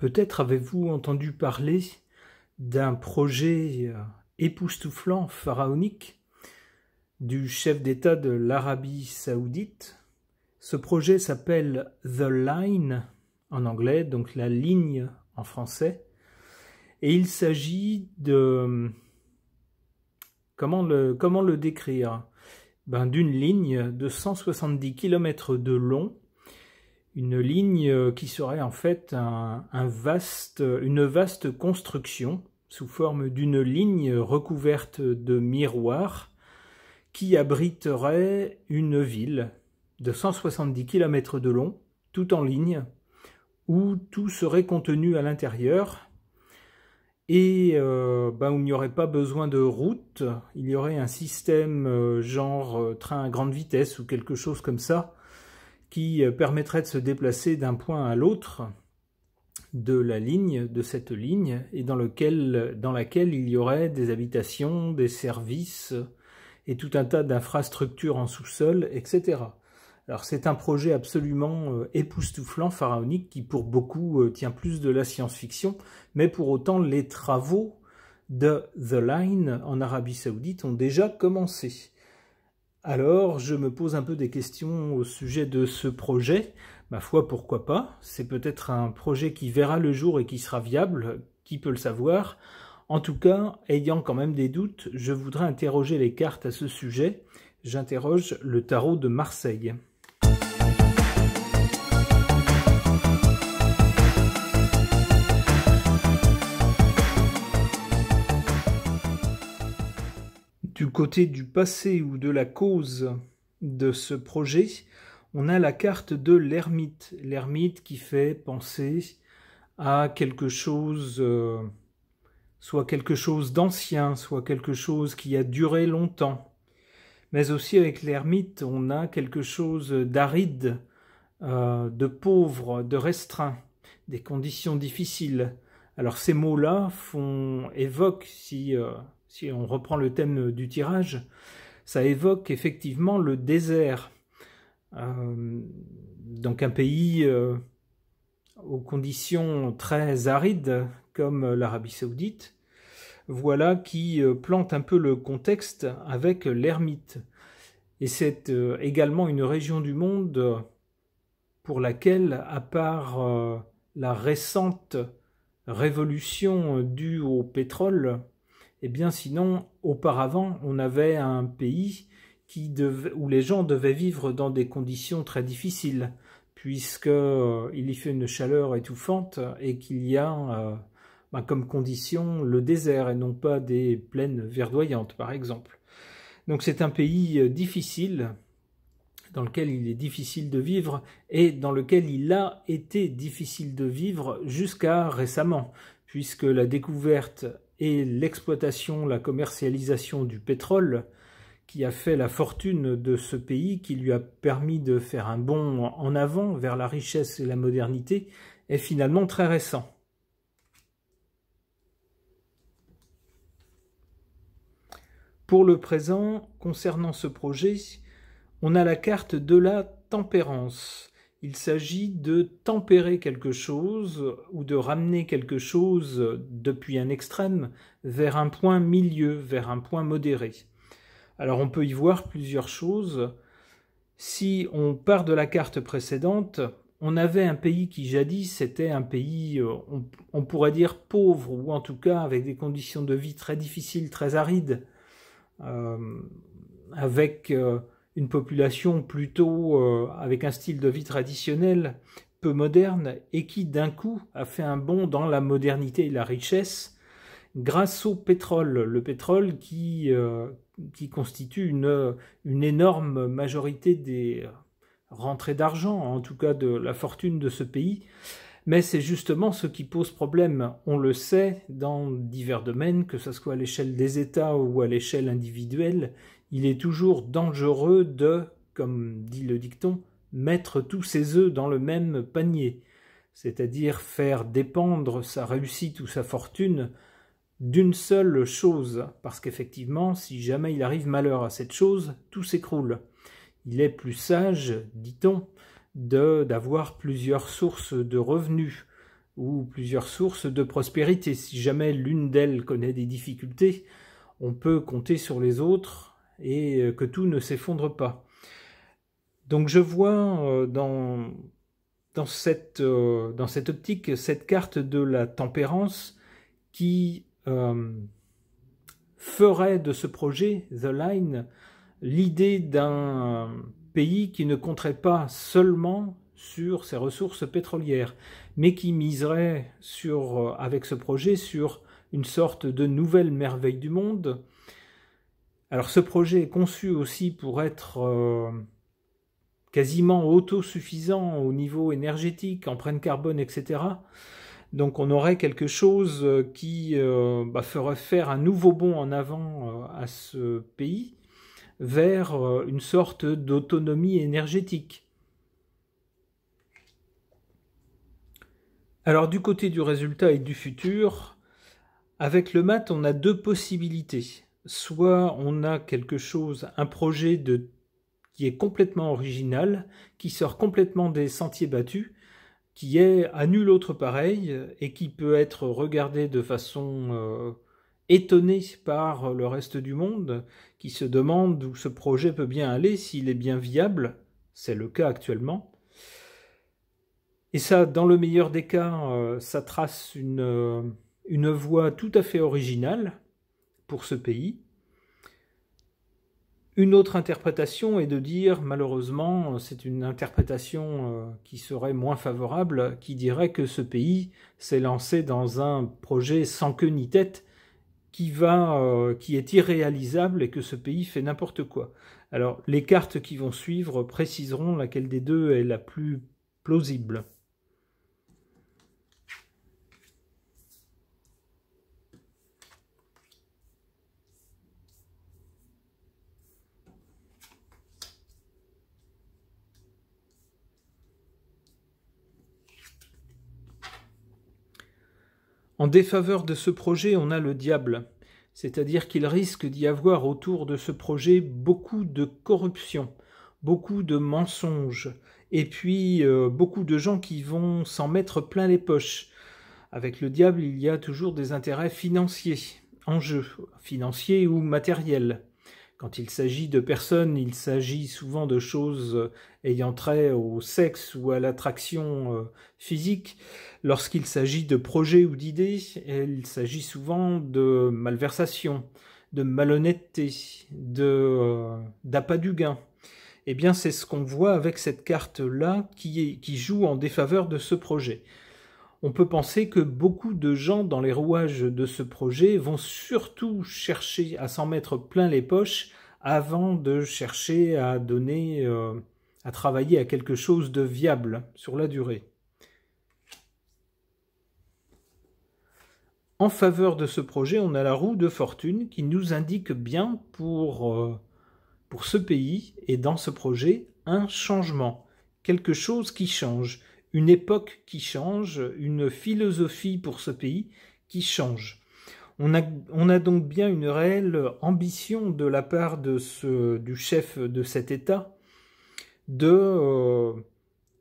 Peut-être avez-vous entendu parler d'un projet époustouflant, pharaonique, du chef d'État de l'Arabie Saoudite. Ce projet s'appelle The Line en anglais, donc la ligne en français. Et il s'agit de... Comment le décrire? D'une ligne de 170 km de long, une ligne qui serait en fait une vaste construction sous forme d'une ligne recouverte de miroirs qui abriterait une ville de 170 km de long, tout en ligne, où tout serait contenu à l'intérieur et où il n'y aurait pas besoin de route, il y aurait un système genre train à grande vitesse ou quelque chose comme ça qui permettrait de se déplacer d'un point à l'autre de cette ligne, et dans laquelle il y aurait des habitations, des services et tout un tas d'infrastructures en sous-sol, etc. Alors c'est un projet absolument époustouflant, pharaonique, qui pour beaucoup tient plus de la science-fiction, mais pour autant les travaux de The Line en Arabie Saoudite ont déjà commencé. Alors je me pose un peu des questions au sujet de ce projet. Ma foi, pourquoi pas? C'est peut-être un projet qui verra le jour et qui sera viable, qui peut le savoir. En tout cas, ayant quand même des doutes, je voudrais interroger les cartes à ce sujet. J'interroge le tarot de Marseille. Du côté du passé ou de la cause de ce projet, on a la carte de l'ermite. L'ermite qui fait penser à quelque chose, soit quelque chose d'ancien, soit quelque chose qui a duré longtemps. Mais aussi avec l'ermite, on a quelque chose d'aride, de pauvre, de restreint, des conditions difficiles. Alors ces mots-là évoquent, si on reprend le thème du tirage, ça évoque effectivement le désert. Donc un pays aux conditions très arides comme l'Arabie Saoudite, voilà qui plante un peu le contexte avec l'ermite. Et c'est également une région du monde pour laquelle, à part la récente révolution due au pétrole, eh bien sinon, auparavant, on avait un pays où les gens devaient vivre dans des conditions très difficiles, puisqu'il y fait une chaleur étouffante et qu'il y a comme condition le désert et non pas des plaines verdoyantes, par exemple. Donc c'est un pays difficile, dans lequel il est difficile de vivre et dans lequel il a été difficile de vivre jusqu'à récemment, puisque la découverte et l'exploitation, la commercialisation du pétrole qui a fait la fortune de ce pays, qui lui a permis de faire un bond en avant vers la richesse et la modernité, est finalement très récent. Pour le présent, concernant ce projet, on a la carte de la tempérance. Il s'agit de tempérer quelque chose ou de ramener quelque chose depuis un extrême vers un point milieu, vers un point modéré. Alors on peut y voir plusieurs choses. Si on part de la carte précédente, on avait un pays qui jadis était un pays, on pourrait dire pauvre, ou en tout cas avec des conditions de vie très difficiles, très arides, avec une population plutôt avec un style de vie traditionnel, peu moderne, et qui d'un coup a fait un bond dans la modernité et la richesse grâce au pétrole. Le pétrole qui constitue une énorme majorité des rentrées d'argent, en tout cas de la fortune de ce pays. Mais c'est justement ce qui pose problème. On le sait dans divers domaines, que ce soit à l'échelle des États ou à l'échelle individuelle, il est toujours dangereux de, comme dit le dicton, mettre tous ses œufs dans le même panier, c'est-à-dire faire dépendre sa réussite ou sa fortune d'une seule chose, parce qu'effectivement, si jamais il arrive malheur à cette chose, tout s'écroule. Il est plus sage, dit-on, d'avoir plusieurs sources de revenus, ou plusieurs sources de prospérité. Si jamais l'une d'elles connaît des difficultés, on peut compter sur les autres et que tout ne s'effondre pas. Donc je vois dans cette optique cette carte de la tempérance qui ferait de ce projet, The Line, l'idée d'un pays qui ne compterait pas seulement sur ses ressources pétrolières, mais qui miserait avec ce projet sur une sorte de nouvelle merveille du monde. Alors ce projet est conçu aussi pour être quasiment autosuffisant au niveau énergétique, empreinte carbone, etc. Donc on aurait quelque chose qui ferait faire un nouveau bond en avant à ce pays vers une sorte d'autonomie énergétique. Alors du côté du résultat et du futur, avec le mat, on a deux possibilités. Soit on a quelque chose, un projet qui est complètement original, qui sort complètement des sentiers battus, qui est à nul autre pareil et qui peut être regardé de façon étonnée par le reste du monde, qui se demande où ce projet peut bien aller, s'il est bien viable. C'est le cas actuellement. Et ça, dans le meilleur des cas, ça trace une voie tout à fait originale pour ce pays. Une autre interprétation est de dire, malheureusement, c'est une interprétation qui serait moins favorable, qui dirait que ce pays s'est lancé dans un projet sans queue ni tête qui est irréalisable et que ce pays fait n'importe quoi. Alors, les cartes qui vont suivre préciseront laquelle des deux est la plus plausible. En défaveur de ce projet, on a le diable, c'est-à-dire qu'il risque d'y avoir autour de ce projet beaucoup de corruption, beaucoup de mensonges, et puis beaucoup de gens qui vont s'en mettre plein les poches. Avec le diable, il y a toujours des intérêts financiers en jeu, financiers ou matériels. Quand il s'agit de personnes, il s'agit souvent de choses ayant trait au sexe ou à l'attraction physique. Lorsqu'il s'agit de projets ou d'idées, il s'agit souvent de malversation, de malhonnêteté, d'appât du gain. Eh bien, c'est ce qu'on voit avec cette carte-là qui joue en défaveur de ce projet. On peut penser que beaucoup de gens dans les rouages de ce projet vont surtout chercher à s'en mettre plein les poches avant de chercher à à travailler à quelque chose de viable sur la durée. En faveur de ce projet, on a la roue de fortune qui nous indique bien pour ce pays et dans ce projet un changement, quelque chose qui change, une époque qui change, une philosophie pour ce pays qui change. On a donc bien une réelle ambition de la part du chef de cet État de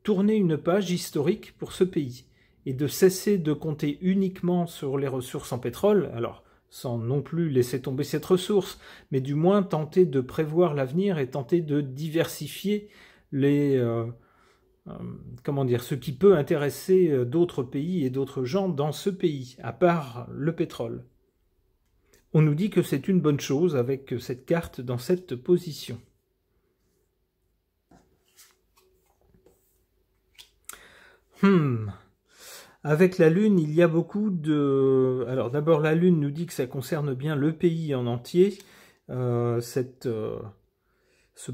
tourner une page historique pour ce pays et de cesser de compter uniquement sur les ressources en pétrole, alors sans non plus laisser tomber cette ressource, mais du moins tenter de prévoir l'avenir et tenter de diversifier ce qui peut intéresser d'autres pays et d'autres gens dans ce pays, à part le pétrole. On nous dit que c'est une bonne chose avec cette carte dans cette position. Avec la Lune, il y a beaucoup de... Alors d'abord, la Lune nous dit que ça concerne bien le pays en entier. Ce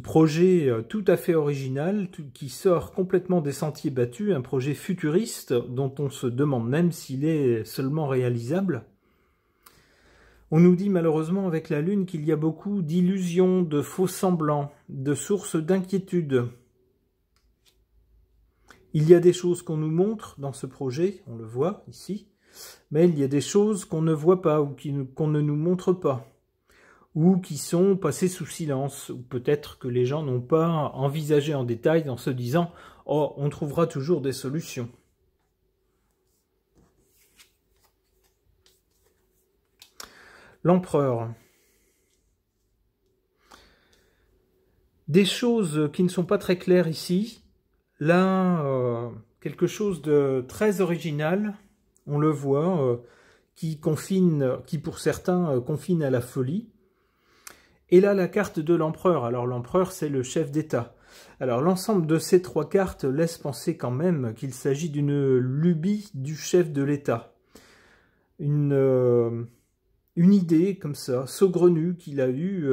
projet tout à fait original, qui sort complètement des sentiers battus, un projet futuriste dont on se demande même s'il est seulement réalisable. On nous dit malheureusement avec la Lune qu'il y a beaucoup d'illusions, de faux semblants, de sources d'inquiétude. Il y a des choses qu'on nous montre dans ce projet, on le voit ici, mais il y a des choses qu'on ne voit pas ou qu'on ne nous montre pas, ou qui sont passées sous silence, ou peut-être que les gens n'ont pas envisagé en détail en se disant « Oh, on trouvera toujours des solutions ». L'empereur. Des choses qui ne sont pas très claires ici. Là, quelque chose de très original, on le voit, qui pour certains confine à la folie. Et là, la carte de l'empereur. Alors l'empereur, c'est le chef d'État. Alors l'ensemble de ces trois cartes laisse penser quand même qu'il s'agit d'une lubie du chef de l'État. Une idée comme ça, saugrenue qu'il a eue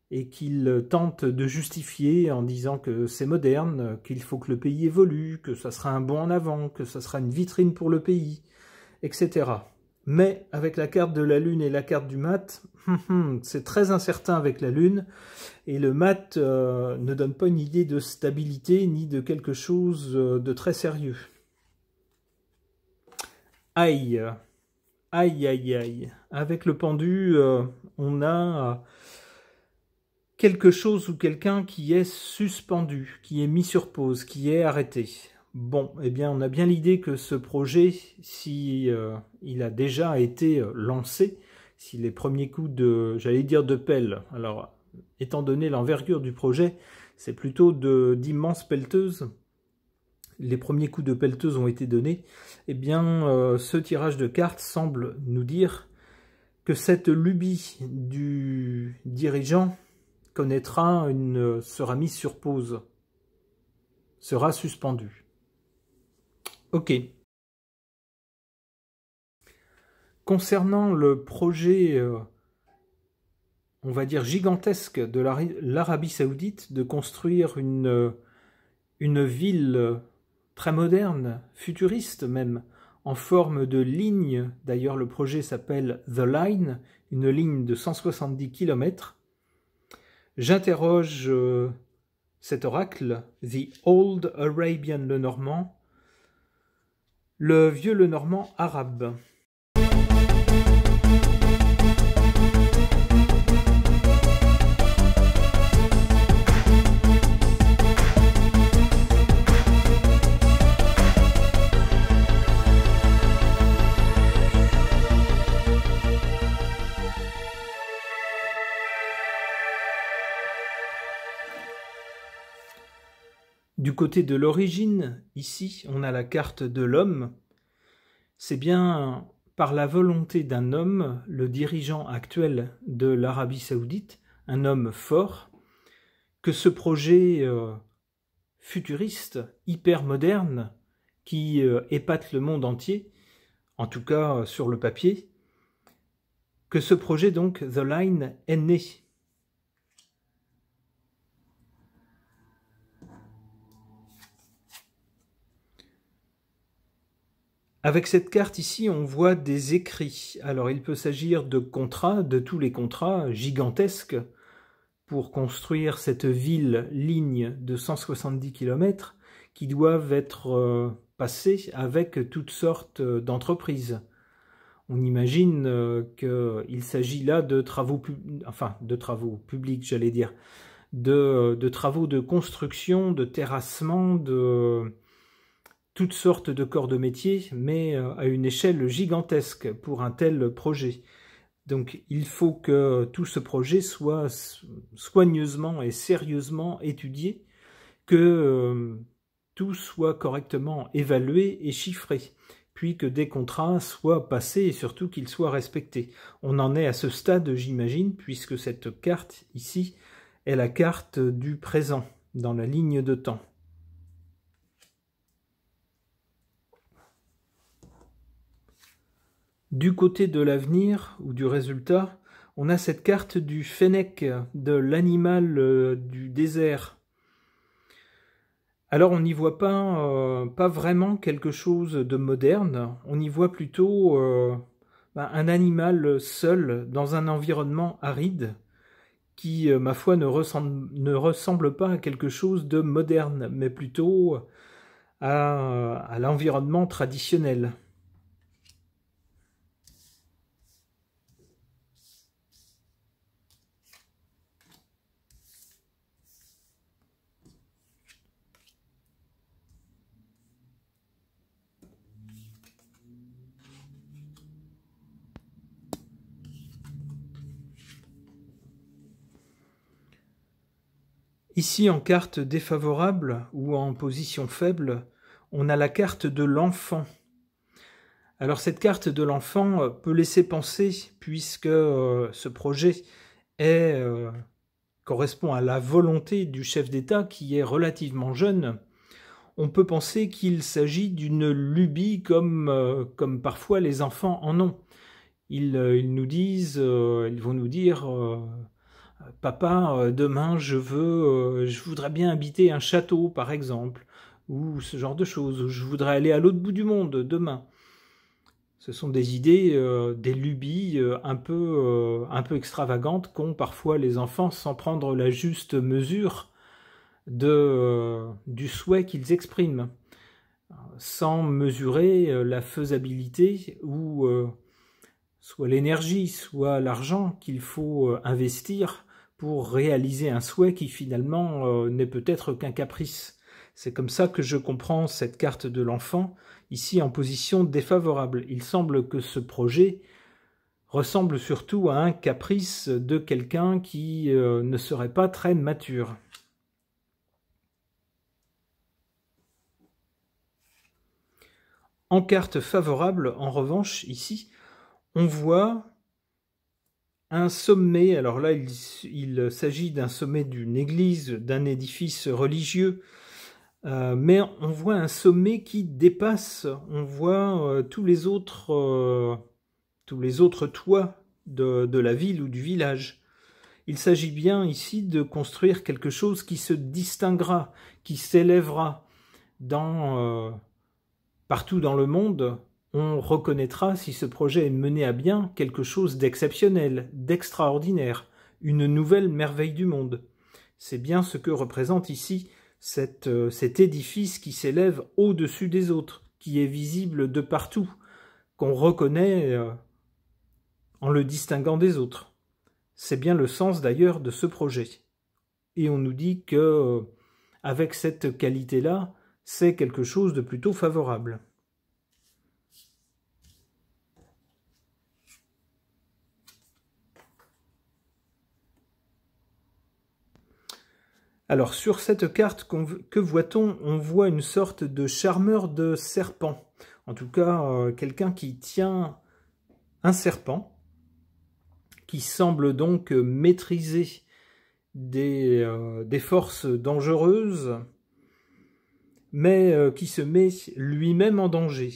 et qu'il tente de justifier en disant que c'est moderne, qu'il faut que le pays évolue, que ça sera un bond en avant, que ça sera une vitrine pour le pays, etc. Mais avec la carte de la Lune et la carte du mat, c'est très incertain avec la Lune, et le mat ne donne pas une idée de stabilité ni de quelque chose de très sérieux. Aïe, aïe, aïe, aïe. Avec le pendu, on a quelque chose ou quelqu'un qui est suspendu, qui est mis sur pause, qui est arrêté. Bon, eh bien, on a bien l'idée que ce projet, si il a déjà été lancé, si les premiers coups de, j'allais dire de pelle, alors, étant donné l'envergure du projet, c'est plutôt d'immenses pelleteuses, les premiers coups de pelleteuse ont été donnés, eh bien, ce tirage de cartes semble nous dire que cette lubie du dirigeant sera mise sur pause, sera suspendue. Ok. Concernant le projet, on va dire gigantesque de l'Arabie Saoudite, de construire une ville très moderne, futuriste même, en forme de ligne, d'ailleurs le projet s'appelle The Line, une ligne de 170 km, j'interroge cet oracle, The Old Arabian Lenormand, le vieux Lenormand arabe. Du côté de l'origine, ici, on a la carte de l'homme. C'est bien par la volonté d'un homme, le dirigeant actuel de l'Arabie Saoudite, un homme fort, que ce projet futuriste, hyper moderne, qui épate le monde entier, en tout cas sur le papier, que ce projet, donc, The Line, est né. Avec cette carte ici, on voit des écrits. Alors, il peut s'agir de contrats, de tous les contrats gigantesques pour construire cette ville-ligne de 170 km qui doivent être passés avec toutes sortes d'entreprises. On imagine qu'il s'agit là de travaux, publics, j'allais dire, de travaux de construction, de terrassement, de toutes sortes de corps de métier, mais à une échelle gigantesque pour un tel projet. Donc il faut que tout ce projet soit soigneusement et sérieusement étudié, que tout soit correctement évalué et chiffré, puis que des contrats soient passés et surtout qu'ils soient respectés. On en est à ce stade, j'imagine, puisque cette carte ici est la carte du présent, dans la ligne de temps. Du côté de l'avenir, ou du résultat, on a cette carte du fennec, de l'animal du désert. Alors on n'y voit pas vraiment quelque chose de moderne, on y voit plutôt un animal seul dans un environnement aride qui, ma foi, ne ressemble pas à quelque chose de moderne, mais plutôt à l'environnement traditionnel. Ici, en carte défavorable ou en position faible, on a la carte de l'enfant. Alors cette carte de l'enfant peut laisser penser, puisque ce projet correspond à la volonté du chef d'État qui est relativement jeune, on peut penser qu'il s'agit d'une lubie comme parfois les enfants en ont. Ils vont nous dire papa, demain je voudrais bien habiter un château par exemple, ou ce genre de choses, ou je voudrais aller à l'autre bout du monde demain. Ce sont des idées, des lubies un peu extravagantes qu'ont parfois les enfants sans prendre la juste mesure du souhait qu'ils expriment, sans mesurer la faisabilité ou soit l'énergie, soit l'argent qu'il faut investir pour réaliser un souhait qui finalement n'est peut-être qu'un caprice. C'est comme ça que je comprends cette carte de l'enfant, ici en position défavorable. Il semble que ce projet ressemble surtout à un caprice de quelqu'un qui ne serait pas très mature. En carte favorable, en revanche, ici, on voit un sommet. Alors là, il s'agit d'un sommet d'une église, d'un édifice religieux, mais on voit un sommet qui dépasse, on voit tous les autres toits de la ville ou du village. Il s'agit bien ici de construire quelque chose qui se distinguera, qui s'élèvera partout dans le monde. On reconnaîtra, si ce projet est mené à bien, quelque chose d'exceptionnel, d'extraordinaire, une nouvelle merveille du monde. C'est bien ce que représente ici cet édifice qui s'élève au-dessus des autres, qui est visible de partout, qu'on reconnaît en le distinguant des autres. C'est bien le sens d'ailleurs de ce projet. Et on nous dit que, avec cette qualité-là, c'est quelque chose de plutôt favorable. Alors sur cette carte, que voit-on? On voit une sorte de charmeur de serpent. En tout cas, quelqu'un qui tient un serpent, qui semble donc maîtriser des forces dangereuses, mais qui se met lui-même en danger.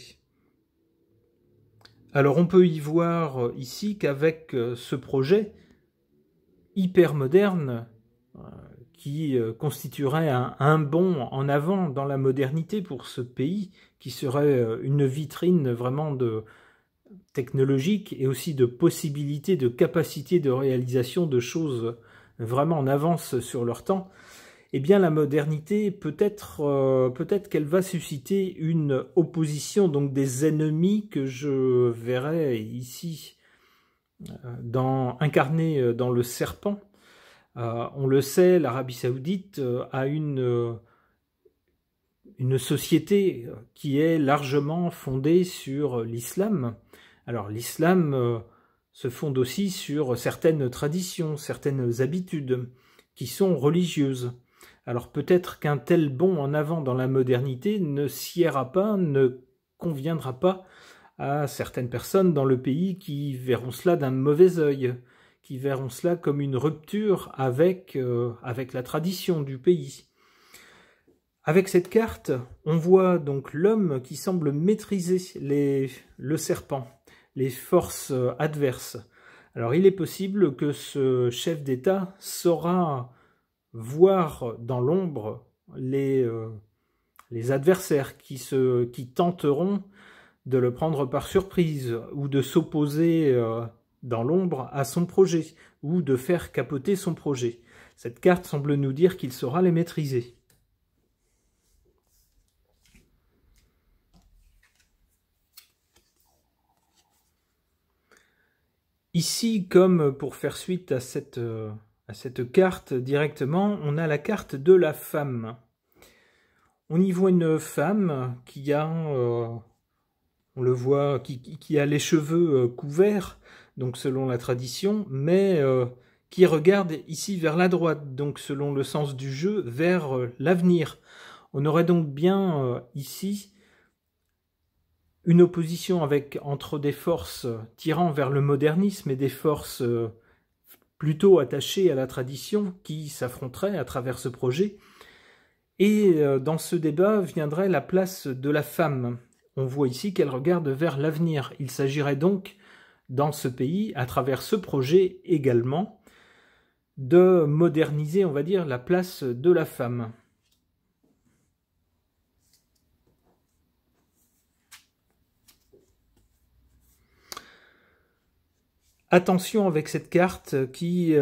Alors on peut y voir ici qu'avec ce projet hyper moderne, qui constituerait un bond en avant dans la modernité pour ce pays, qui serait une vitrine vraiment technologique et aussi de possibilités, de capacités de réalisation de choses vraiment en avance sur leur temps. Eh bien la modernité, peut-être qu'elle va susciter une opposition, donc des ennemis que je verrai ici incarnés dans le serpent. On le sait, l'Arabie Saoudite a une société qui est largement fondée sur l'islam. Alors l'islam se fonde aussi sur certaines traditions, certaines habitudes qui sont religieuses. Alors peut-être qu'un tel bond en avant dans la modernité ne siera pas, ne conviendra pas à certaines personnes dans le pays qui verront cela d'un mauvais œil, qui verront cela comme une rupture avec la tradition du pays. Avec cette carte, on voit donc l'homme qui semble maîtriser le serpent, les forces adverses. Alors il est possible que ce chef d'État saura voir dans l'ombre les adversaires qui tenteront de le prendre par surprise ou de s'opposer dans l'ombre à son projet, ou de faire capoter son projet. Cette carte semble nous dire qu'il saura les maîtriser. Ici, comme pour faire suite à cette carte directement, on a la carte de la femme. On y voit une femme qui a, on le voit, qui a les cheveux couverts, donc selon la tradition, mais qui regarde ici vers la droite, donc selon le sens du jeu, vers l'avenir. On aurait donc bien ici une opposition entre des forces tirant vers le modernisme et des forces plutôt attachées à la tradition qui s'affronteraient à travers ce projet. Et dans ce débat viendrait la place de la femme. On voit ici qu'elle regarde vers l'avenir. Il s'agirait donc, dans ce pays, à travers ce projet également, de moderniser, on va dire, la place de la femme. Attention avec cette carte qui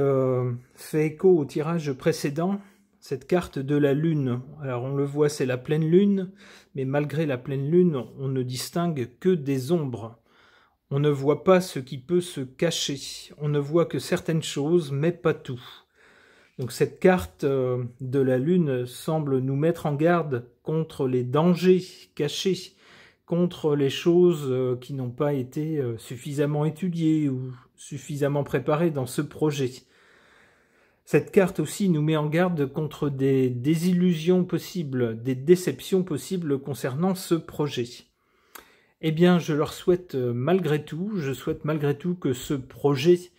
fait écho au tirage précédent, cette carte de la lune. Alors on le voit, c'est la pleine lune, mais malgré la pleine lune, on ne distingue que des ombres. On ne voit pas ce qui peut se cacher. On ne voit que certaines choses, mais pas tout. Donc cette carte de la lune semble nous mettre en garde contre les dangers cachés, contre les choses qui n'ont pas été suffisamment étudiées ou suffisamment préparées dans ce projet. Cette carte aussi nous met en garde contre des désillusions possibles, des déceptions possibles concernant ce projet. Eh bien, je leur souhaite malgré tout, que ce projet,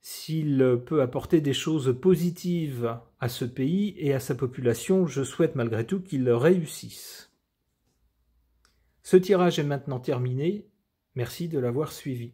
s'il peut apporter des choses positives à ce pays et à sa population, je souhaite malgré tout qu'il réussisse. Ce tirage est maintenant terminé. Merci de l'avoir suivi.